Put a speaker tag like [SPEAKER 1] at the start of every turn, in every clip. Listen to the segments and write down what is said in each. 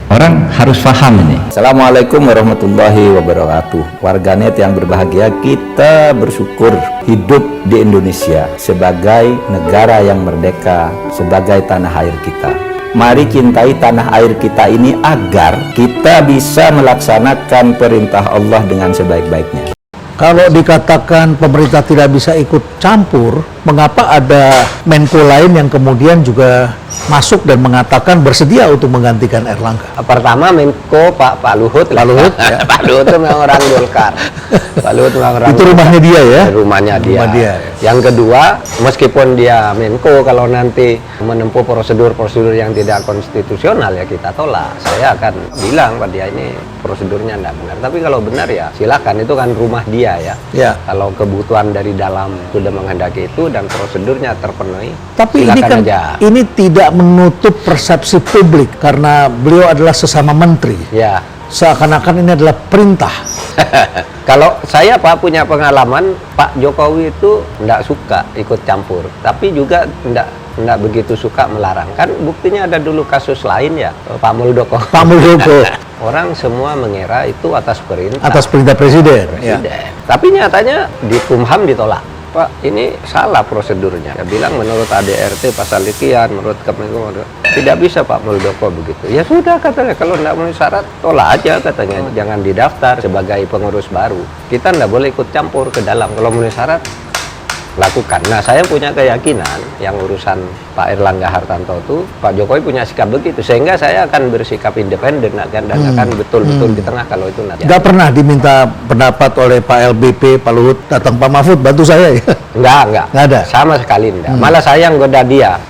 [SPEAKER 1] Orang harus paham ini. Assalamualaikum warahmatullahi wabarakatuh. Warganet yang berbahagia, kita bersyukur hidup di Indonesia sebagai negara yang merdeka, sebagai tanah air kita. Mari cintai tanah air kita ini agar kita bisa melaksanakan perintah Allah dengan sebaik-baiknya.
[SPEAKER 2] Kalau dikatakan pemerintah tidak bisa ikut campur, mengapa ada Menko lain yang kemudian juga masuk dan mengatakan bersedia untuk menggantikan Erlangga?
[SPEAKER 3] Pertama Menko Pak Luhut.
[SPEAKER 2] Pak Luhut, ya.
[SPEAKER 3] Pak Luhut itu memang orang Golkar. Pak Luhut memang orang
[SPEAKER 2] itu rumahnya dia ya?
[SPEAKER 3] Rumahnya dia.
[SPEAKER 2] Rumah dia.
[SPEAKER 3] Yang kedua, meskipun dia Menko, kalau nanti menempuh prosedur-prosedur yang tidak konstitusional ya kita tolak. Saya akan bilang pada dia ini prosedurnya tidak benar. Tapi kalau benar ya silakan, itu kan rumah dia ya.
[SPEAKER 2] Ya.
[SPEAKER 3] Kalau kebutuhan dari dalam sudah menghendaki itu dan prosedurnya terpenuhi,
[SPEAKER 2] tapi ini
[SPEAKER 3] silakan
[SPEAKER 2] kan
[SPEAKER 3] aja.
[SPEAKER 2] ini tidak menutup persepsi publik karena beliau adalah sesama menteri.
[SPEAKER 3] Ya.
[SPEAKER 2] Seakan-akan ini adalah perintah.
[SPEAKER 3] Kalau saya Pak punya pengalaman, Pak Jokowi itu tidak suka ikut campur, tapi juga tidak begitu suka melarang. Kan buktinya ada dulu kasus lain ya, Pak Muldoko.
[SPEAKER 2] Pak Muldoko.
[SPEAKER 3] Orang semua mengira itu atas perintah.
[SPEAKER 2] Atas perintah presiden. Ya.
[SPEAKER 3] Tapi nyatanya di Kumham ditolak. Pak, ini salah prosedurnya. Dia bilang menurut ADRT pasal sekian, menurut Kemenko tidak bisa Pak Muldoko begitu. Ya sudah katanya, kalau tidak memenuhi syarat tolak aja katanya, jangan didaftar sebagai pengurus baru. Kita tidak boleh ikut campur ke dalam. Kalau memenuhi syarat lakukan. Nah, saya punya keyakinan yang urusan Pak Erlangga Hartarto itu Pak Jokowi punya sikap begitu, sehingga saya akan bersikap independen dan akan betul-betul di tengah kalau itu nanti.
[SPEAKER 2] Nggak pernah diminta pendapat oleh Pak LBP, Pak Luhut, datang Pak Mahfud bantu saya ya?
[SPEAKER 3] Enggak
[SPEAKER 2] ada.
[SPEAKER 3] Sama sekali enggak. Malah saya yang goda dia.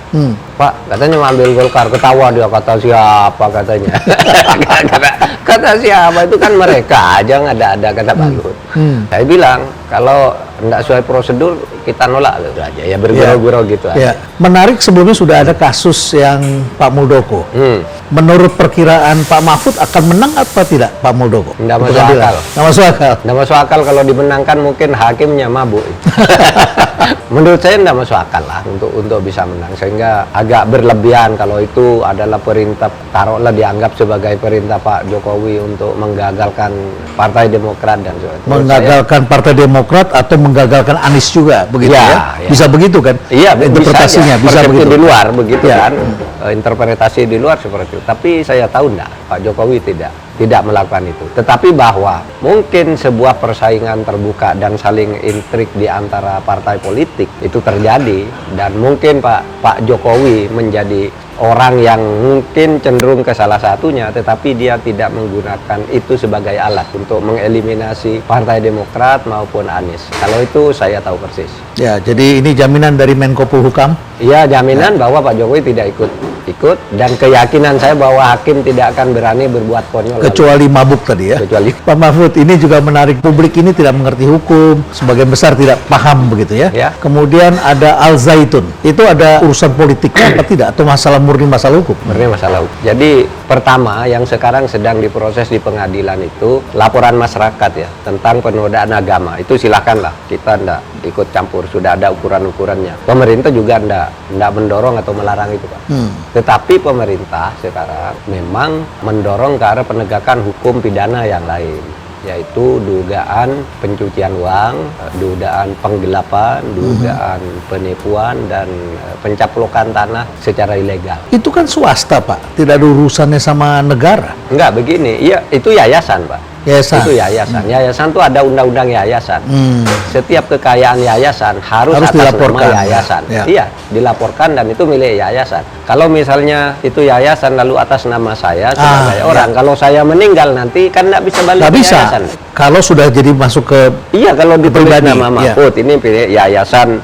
[SPEAKER 3] Pak, katanya mau ambil Golkar, ketawa dia, kata siapa katanya. kata siapa, itu kan mereka aja, nggak ada kata Pak Luhut. Saya bilang kalau enggak sesuai prosedur kita nolak gitu aja ya, bergurau-gurau gitu aja.
[SPEAKER 2] Menarik, sebelumnya sudah ada kasus yang Pak Muldoko. Menurut perkiraan Pak Mahfud akan menang apa tidak Pak Muldoko?
[SPEAKER 3] Nggak masuk akal.
[SPEAKER 2] Nggak masuk akal.
[SPEAKER 3] Nggak masuk akal, kalau dimenangkan mungkin hakimnya mabuk. Menurut saya nggak masuk akal lah untuk bisa menang, sehingga agak berlebihan kalau itu adalah perintah, taruhlah dianggap sebagai perintah Pak Jokowi untuk menggagalkan Partai Demokrat dan sebagainya.
[SPEAKER 2] Menggagalkan Partai Demokrat atau menggagalkan Anies juga, begitu ya? Bisa begitu kan?
[SPEAKER 3] Iya,
[SPEAKER 2] interpretasinya bisa begitu.
[SPEAKER 3] Di luar begitu
[SPEAKER 2] ya.
[SPEAKER 3] Kan? Interpretasi di luar seperti itu. Tapi saya tahu enggak, Pak Jokowi tidak melakukan itu. Tetapi bahwa mungkin sebuah persaingan terbuka dan saling intrik di antara partai politik itu terjadi, dan mungkin Pak Jokowi menjadi orang yang mungkin cenderung ke salah satunya, tetapi dia tidak menggunakan itu sebagai alat untuk mengeliminasi Partai Demokrat maupun Anies. Kalau itu saya tahu persis.
[SPEAKER 2] Ya, jadi ini jaminan dari Menko Polhukam?
[SPEAKER 3] Iya, jaminan bahwa Pak Jokowi tidak ikut, dan keyakinan saya bahwa hakim tidak akan berani berbuat konyol.
[SPEAKER 2] Kecuali mabuk tadi ya?
[SPEAKER 3] Kecuali.
[SPEAKER 2] Pak Mahfud, ini juga menarik, publik ini tidak mengerti hukum, sebagian besar tidak paham begitu ya?
[SPEAKER 3] Ya.
[SPEAKER 2] Kemudian ada Al Zaitun, itu ada urusan politiknya apa tidak? Atau murni masalah hukum?
[SPEAKER 3] Murni masalah hukum. Jadi pertama yang sekarang sedang diproses di pengadilan itu laporan masyarakat ya tentang penodaan agama. Itu silakanlah, kita ndak ikut campur, sudah ada ukuran-ukurannya. Pemerintah juga ndak mendorong atau melarang itu Pak. Tetapi pemerintah sekarang memang mendorong ke arah penegakan hukum pidana yang lain, yaitu dugaan pencucian uang, dugaan penggelapan, dugaan penipuan, dan pencaplokan tanah secara ilegal.
[SPEAKER 2] Itu kan swasta Pak, tidak ada urusannya sama negara.
[SPEAKER 3] Enggak, begini, iya itu yayasan Pak.
[SPEAKER 2] Yayasan.
[SPEAKER 3] Itu yayasan. Yayasan itu ada undang-undang yayasan. Setiap kekayaan yayasan harus atas
[SPEAKER 2] dilaporkan.
[SPEAKER 3] nama yayasan.
[SPEAKER 2] Ya.
[SPEAKER 3] Iya, dilaporkan dan itu milik yayasan. Kalau misalnya itu yayasan lalu atas nama saya sebagai orang, kalau saya meninggal nanti kan nggak bisa balik ke yayasan.
[SPEAKER 2] Kalau sudah jadi masuk ke
[SPEAKER 3] kalau ditulis
[SPEAKER 2] pribadi,
[SPEAKER 3] nama Mahfud, ini yayasan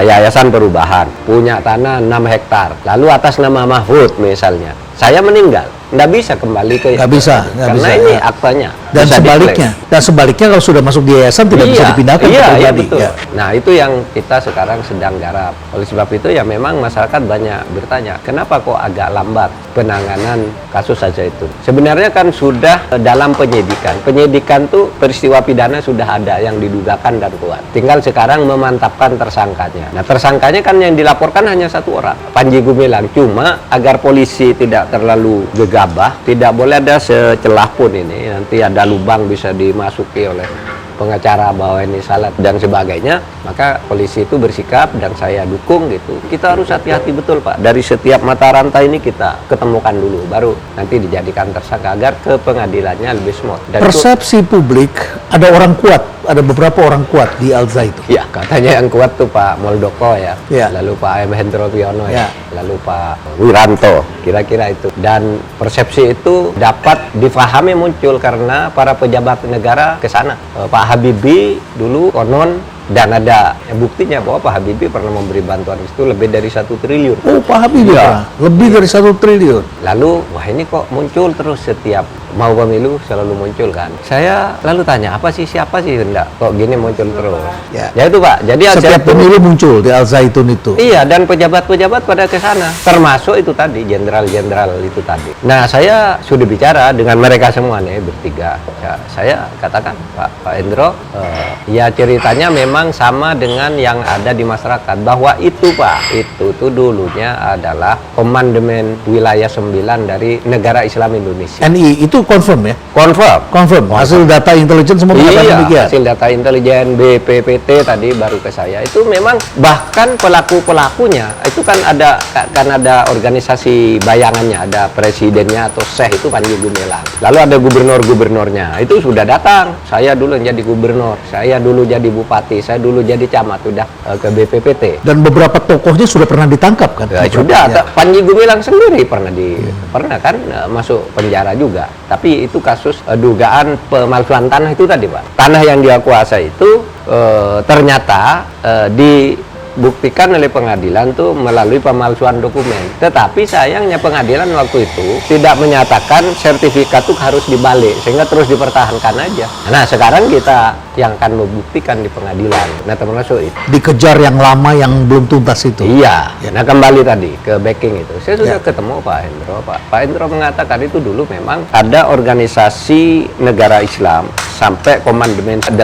[SPEAKER 3] yayasan perubahan, punya tanah 6 hektar, lalu atas nama Mahfud misalnya, saya meninggal, nggak bisa kembali ke
[SPEAKER 2] nggak bisa,
[SPEAKER 3] karena ini aktanya
[SPEAKER 2] Dan
[SPEAKER 3] bisa
[SPEAKER 2] sebaliknya kalau sudah masuk di yayasan tidak bisa dipindahkan ke pribadi.
[SPEAKER 3] Iya, betul. Nah, itu yang kita sekarang sedang garap. Oleh sebab itu ya memang masyarakat banyak bertanya, kenapa kok agak lambat penanganan kasus saja itu? Sebenarnya kan sudah dalam penyidikan. Penyidikan tuh peristiwa pidana sudah ada yang didugakan dan kuat. Tinggal sekarang memantapkan tersangkanya. Nah, tersangkanya kan yang dilaporkan hanya satu orang, Panji Gumilang. Cuma agar polisi tidak terlalu gegabah, tidak boleh ada secelah pun ini. Nanti ada lubang bisa dimasuki oleh pengacara bahwa ini salah dan sebagainya, maka polisi itu bersikap dan saya dukung gitu. Kita harus hati-hati betul Pak. Dari setiap mata rantai ini kita ketemukan dulu, baru nanti dijadikan tersangka agar ke pengadilannya lebih smooth. Dan
[SPEAKER 2] persepsi publik ada orang kuat, ada beberapa orang kuat di Al Zaitun.
[SPEAKER 3] Ya, katanya yang kuat tuh Pak Muldoko ya, lalu Pak M. Hendro Priyono ya, lalu Pak Wiranto, kira-kira itu. Dan persepsi itu dapat difahami muncul karena para pejabat negara ke sana. Pak Habibie dulu konon, dan ada buktinya bahwa Pak Habibie pernah memberi bantuan itu lebih dari 1 triliun.
[SPEAKER 2] Oh, Pak Habibie ya, lebih dari 1 triliun.
[SPEAKER 3] Lalu, wah ini kok muncul terus setiap mau pemilu selalu muncul kan. Saya lalu tanya, siapa sih hendak kok gini muncul terus? Ya itu Pak. Jadi
[SPEAKER 2] setiap pemilu muncul di Al Zaitun itu.
[SPEAKER 3] Iya, dan pejabat-pejabat pada ke sana. Termasuk itu tadi, jenderal-jenderal itu tadi. Nah, saya sudah bicara dengan mereka semua nih bertiga. Ya, saya katakan, Pak Hendro, ya ceritanya memang sama dengan yang ada di masyarakat, bahwa itu Pak, itu tuh dulunya adalah Komandemen Wilayah 9 dari Negara Islam Indonesia.
[SPEAKER 2] NI itu confirm ya?
[SPEAKER 3] Confirm.
[SPEAKER 2] Hasil data intelijen semua mengatakan demikian.
[SPEAKER 3] Hasil data intelijen BPPT tadi baru ke saya. Itu memang bahkan pelaku-pelakunya itu kan ada organisasi bayangannya, ada presidennya atau Syekh itu Panji Gumilang. Lalu ada gubernur-gubernurnya. Itu sudah datang. Saya dulu jadi gubernur, saya dulu jadi bupati, saya dulu jadi camat, sudah ke BPPT.
[SPEAKER 2] Dan beberapa tokohnya sudah pernah ditangkap kan?
[SPEAKER 3] Ya, sudah, Panji Gumilang sendiri pernah kan masuk penjara juga. Tapi itu kasus dugaan pemalsuan tanah itu tadi Pak. Tanah yang dia kuasa itu ternyata dibuktikan oleh pengadilan tuh melalui pemalsuan dokumen. Tetapi sayangnya pengadilan waktu itu tidak menyatakan sertifikat itu harus dibalik, sehingga terus dipertahankan aja. Nah, sekarang kita yang akan membuktikan di pengadilan. Nah, termasuk itu.
[SPEAKER 2] Dikejar yang lama yang belum tuntas itu.
[SPEAKER 3] Iya. Nah, kembali tadi ke backing itu. Saya sudah ketemu Pak Hendro. Pak Hendro mengatakan itu dulu memang ada organisasi negara Islam sampai Komandemen 8.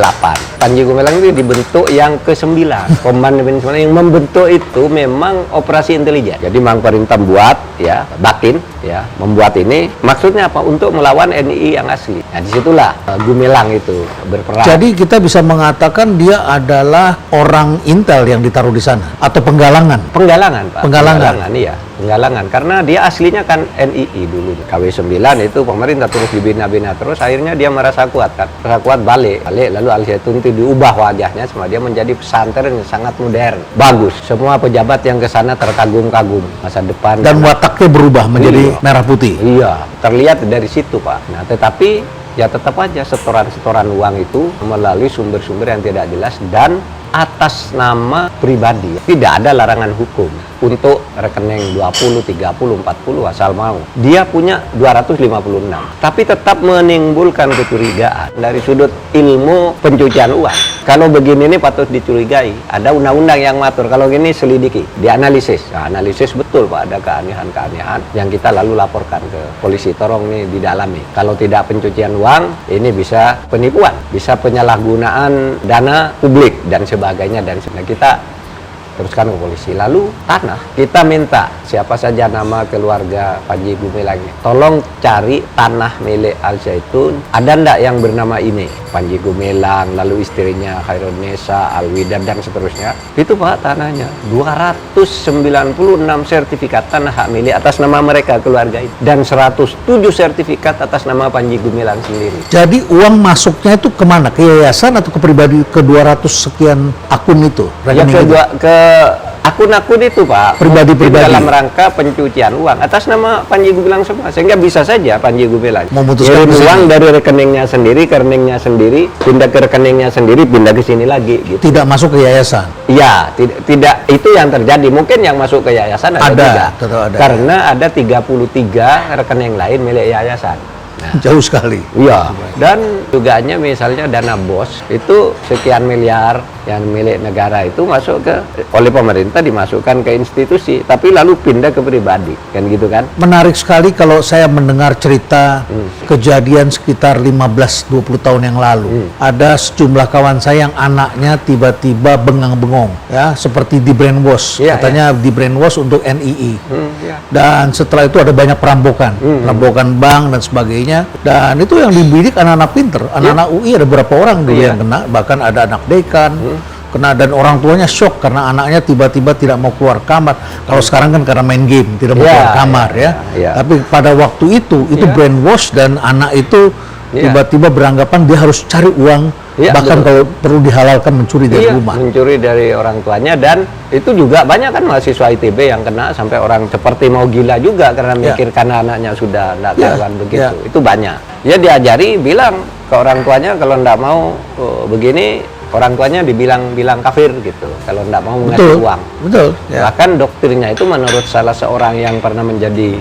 [SPEAKER 3] Panji Gumilang itu dibentuk yang ke-9. Komandemen 9 yang membentuk itu memang operasi intelijen. Jadi memang perintah buat ya, Bakin ya, membuat ini maksudnya apa? Untuk melawan NI yang asli. Nah, disitulah Gumilang itu berperan.
[SPEAKER 2] Jadi kita bisa mengatakan dia adalah orang intel yang ditaruh di sana atau penggalangan.
[SPEAKER 3] Penggalangan, Pak.
[SPEAKER 2] Penggalangan,
[SPEAKER 3] iya. Penggalangan, karena dia aslinya kan NII dulu. KW9 itu pemerintah terus dibina-bina terus, akhirnya dia merasa kuat kan. Merasa kuat balik lalu Al Zaitun itu diubah wajahnya semua, dia menjadi pesantren yang sangat modern. Bagus. Semua pejabat yang ke sana terkagum-kagum masa depan.
[SPEAKER 2] Dan wataknya berubah menjadi merah putih.
[SPEAKER 3] Iya, terlihat dari situ, Pak. Nah, tetapi ya tetap aja setoran-setoran uang itu melalui sumber-sumber yang tidak jelas dan atas nama pribadi. Tidak ada larangan hukum untuk rekening 20, 30, 40 asal mau. Dia punya 256. Tapi tetap menimbulkan kecurigaan dari sudut ilmu pencucian uang. Kalau begini ini patut dicurigai. Ada undang-undang yang mengatur. Kalau gini selidiki, dianalisis. Nah, analisis betul Pak, ada keanehan-keanehan yang kita lalu laporkan ke polisi. Tolong nih didalami. Kalau tidak pencucian uang, ini bisa penipuan, bisa penyalahgunaan dana publik dan sebagainya, dan kita teruskan ke polisi. Lalu tanah, kita minta siapa saja nama keluarga Panji Gumilang, tolong cari tanah milik Al Zaitun. Ada ndak yang bernama ini? Panji Gumilang, lalu istrinya Khairunisa, Alwida dan seterusnya. Itu Pak tanahnya 296 sertifikat tanah hak milik atas nama mereka keluarga itu, dan 107 sertifikat atas nama Panji Gumilang sendiri.
[SPEAKER 2] Jadi uang masuknya itu kemana? Ke yayasan atau ke pribadi, ke 200 sekian akun itu?
[SPEAKER 3] Ya, ke akun-akun itu Pak,
[SPEAKER 2] pribadi-pribadi
[SPEAKER 3] dalam rangka pencucian uang atas nama Panji Gumilang semua, sehingga bisa saja Panji Gumilang
[SPEAKER 2] memutuskan
[SPEAKER 3] uang dari rekeningnya sendiri, pindah ke rekeningnya sendiri, pindah ke sini lagi gitu.
[SPEAKER 2] Tidak masuk ke yayasan.
[SPEAKER 3] Iya, tidak itu yang terjadi. Mungkin yang masuk ke yayasan ada. Karena ada 33 rekening lain milik yayasan.
[SPEAKER 2] Jauh sekali.
[SPEAKER 3] Iya, dan dugaannya misalnya dana BOS itu sekian miliar yang milik negara itu masuk oleh pemerintah dimasukkan ke institusi, tapi lalu pindah ke pribadi, kan gitu kan?
[SPEAKER 2] Menarik sekali kalau saya mendengar cerita kejadian sekitar 15-20 tahun yang lalu. Ada sejumlah kawan saya yang anaknya tiba-tiba bengang-bengong, ya, seperti di brainwash, katanya di brainwash untuk NII. Dan setelah itu ada banyak perampokan, perampokan bank dan sebagainya. Dan itu yang dibidik anak-anak pinter, anak-anak UI ada berapa orang dulu yang kena, bahkan ada anak dekan kena, dan orang tuanya shock karena anaknya tiba-tiba tidak mau keluar kamar. Kalau sekarang kan karena main game tidak mau keluar kamar, tapi pada waktu itu brainwash, dan anak itu tiba-tiba beranggapan dia harus cari uang, bahkan kalau perlu dihalalkan mencuri dari rumah.
[SPEAKER 3] Mencuri dari orang tuanya, dan itu juga banyak kan mahasiswa ITB yang kena sampai orang seperti mau gila juga karena mikirkan anaknya sudah tidak karuan begitu. Itu banyak. Ya diajari bilang ke orang tuanya kalau tidak mau begini, orang tuanya dibilang kafir gitu kalau tidak mau ngasih uang. Betul. Bahkan doktrinnya itu menurut salah seorang yang pernah menjadi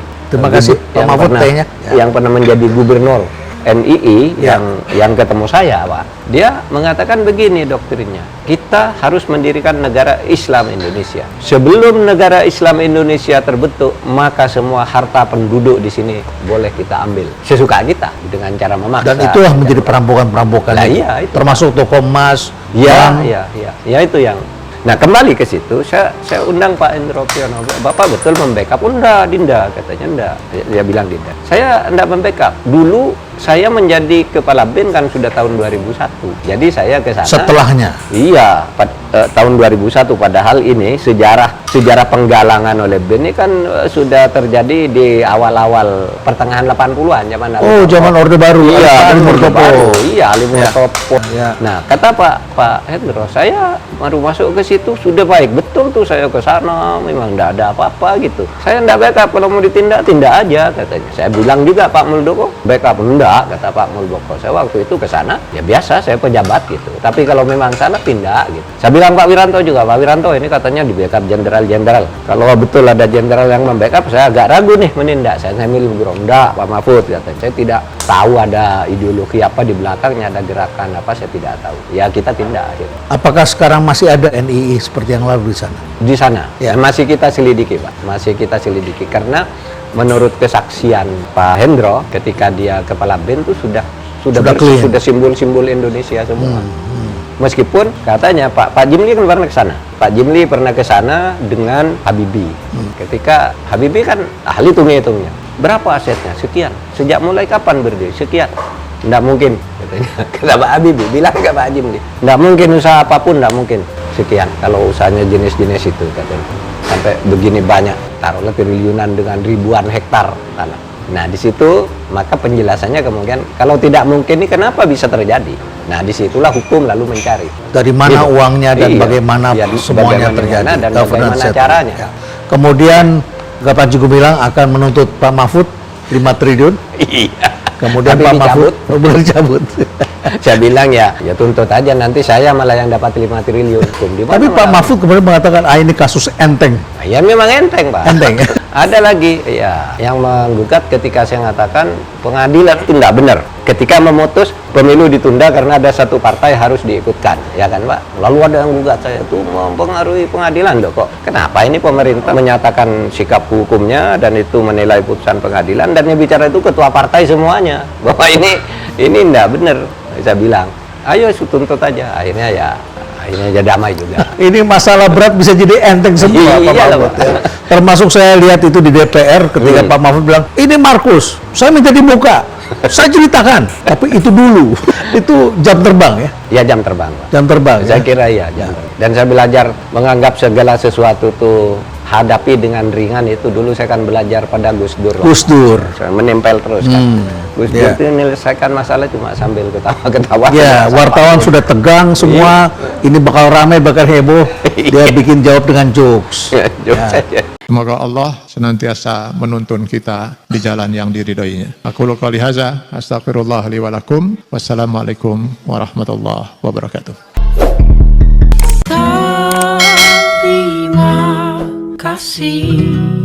[SPEAKER 3] yang pernah menjadi gubernur NII yang ketemu saya, Pak. Dia mengatakan begini doktrinnya. Kita harus mendirikan negara Islam Indonesia. Sebelum negara Islam Indonesia terbentuk, maka semua harta penduduk di sini boleh kita ambil sesuka kita dengan cara memaksa.
[SPEAKER 2] Dan itulah menjadi perampokan-perampokan.
[SPEAKER 3] Itu.
[SPEAKER 2] Termasuk toko emas.
[SPEAKER 3] Ya itu yang. Nah, kembali ke situ, saya undang Pak Hendro Priyono. Bapak betul membackup? Enggak, Dinda, katanya enggak. Dia bilang Dinda. Saya enggak membackup. Dulu saya menjadi kepala BIN kan sudah tahun 2001. Jadi saya ke sana.
[SPEAKER 2] Setelahnya?
[SPEAKER 3] Iya, tahun 2001. Padahal ini sejarah penggalangan oleh BIN ini kan sudah terjadi di awal-awal pertengahan 80-an zaman
[SPEAKER 2] zaman Orde Baru.
[SPEAKER 3] Iya,
[SPEAKER 2] Ali Murtopo.
[SPEAKER 3] Iya, Ali Murtopo. Nah, kata Pak Hendro, saya baru masuk ke situ sudah baik betul tuh, saya ke sana memang tidak ada apa-apa gitu. Saya tidak backup, kalau mau ditindak aja katanya. Saya bilang juga Pak Muldoko backup, enggak, kata Pak Muldoko. Saya waktu itu ke sana ya biasa, saya pejabat gitu. Tapi kalau memang sana pindah gitu. Saya bilang Pak Wiranto juga, Pak Wiranto ini katanya di backup jenderal-jenderal. Kalau betul ada jenderal yang membackup, saya agak ragu nih menindak. Saya milih Guru, enggak Pak Mahfud katanya. Saya tidak tahu ada ideologi apa di belakangnya, ada gerakan apa, saya tidak tahu. Ya kita tindak gitu.
[SPEAKER 2] Apakah sekarang masih ada NII seperti yang lalu di sana?
[SPEAKER 3] Di sana masih kita selidiki, Pak. Masih kita selidiki karena menurut kesaksian Pak Hendro ketika dia kepala BIN itu sudah simbol-simbol Indonesia semua. Meskipun katanya Pak Jimli kan pernah ke sana. Pak Jimli pernah ke sana dengan Habibie. Ketika Habibie kan ahli hitung-hitungnya. Berapa asetnya? Sekian. Sejak mulai kapan berdiri? Sekian. Tidak mungkin katanya. Kata Pak Habibie, bilang ke Pak Jimli. Tidak mungkin usaha apapun, tidak mungkin. Sekian. Kalau usahanya jenis-jenis itu katanya. Sampai begini banyak, taruhlah triliunan dengan ribuan hektar tanah. Nah di situ maka penjelasannya kemungkinan kalau tidak mungkin ini kenapa bisa terjadi. Nah disitulah hukum lalu mencari
[SPEAKER 2] dari mana uangnya dan bagaimana semuanya terjadi
[SPEAKER 3] dan bagaimana caranya.
[SPEAKER 2] Kemudian Pak Panji bilang akan menuntut Pak Mahfud 5 triliun. Kemudian Pak Mahfud boleh dicabut.
[SPEAKER 3] Saya bilang ya tuntut aja, nanti saya malah yang dapat 5 triliun.
[SPEAKER 2] Tapi Pak Mahfud kemudian mengatakan ini kasus enteng.
[SPEAKER 3] Ya memang enteng, Pak.
[SPEAKER 2] Enteng.
[SPEAKER 3] Ada lagi yang menggugat ketika saya mengatakan pengadilan itu tidak benar. Ketika memutus pemilu ditunda karena ada satu partai harus diikutkan, ya kan Pak? Lalu ada yang gugat saya itu mempengaruhi pengadilan kok. Kenapa ini pemerintah menyatakan sikap hukumnya dan itu menilai putusan pengadilan dan yang bicara itu ketua partai semuanya bahwa ini tidak benar. Saya bilang, ayo tuntut aja. Akhirnya ya damai juga. Ini
[SPEAKER 2] masalah berat bisa jadi enteng semua, Pak Mahfud. Termasuk saya lihat itu di DPR ketika Pak Mahfud bilang, ini Markus, saya minta dibuka. Saya ceritakan, tapi itu dulu. Itu jam terbang ya?
[SPEAKER 3] Ya jam terbang.
[SPEAKER 2] Jam terbang.
[SPEAKER 3] Saya kira ya jam. Dan saya belajar menganggap segala sesuatu tuh hadapi dengan ringan itu dulu saya kan belajar pada Gus Dur.
[SPEAKER 2] Gus Dur.
[SPEAKER 3] Saya menempel terus kan. Gus Dur itu menyelesaikan masalah cuma sambil ketawa-ketawa.
[SPEAKER 2] Ya, wartawan sudah tegang semua. Ini bakal ramai, bakal heboh. Dia bikin jawab dengan jokes.
[SPEAKER 3] Jokes saja.
[SPEAKER 4] Semoga Allah senantiasa menuntun kita di jalan yang diridhoinya. Aku qouli hadza, astaghfirullah li wa lakum. Wassalamualaikum warahmatullahi wabarakatuh.
[SPEAKER 5] Terima kasih.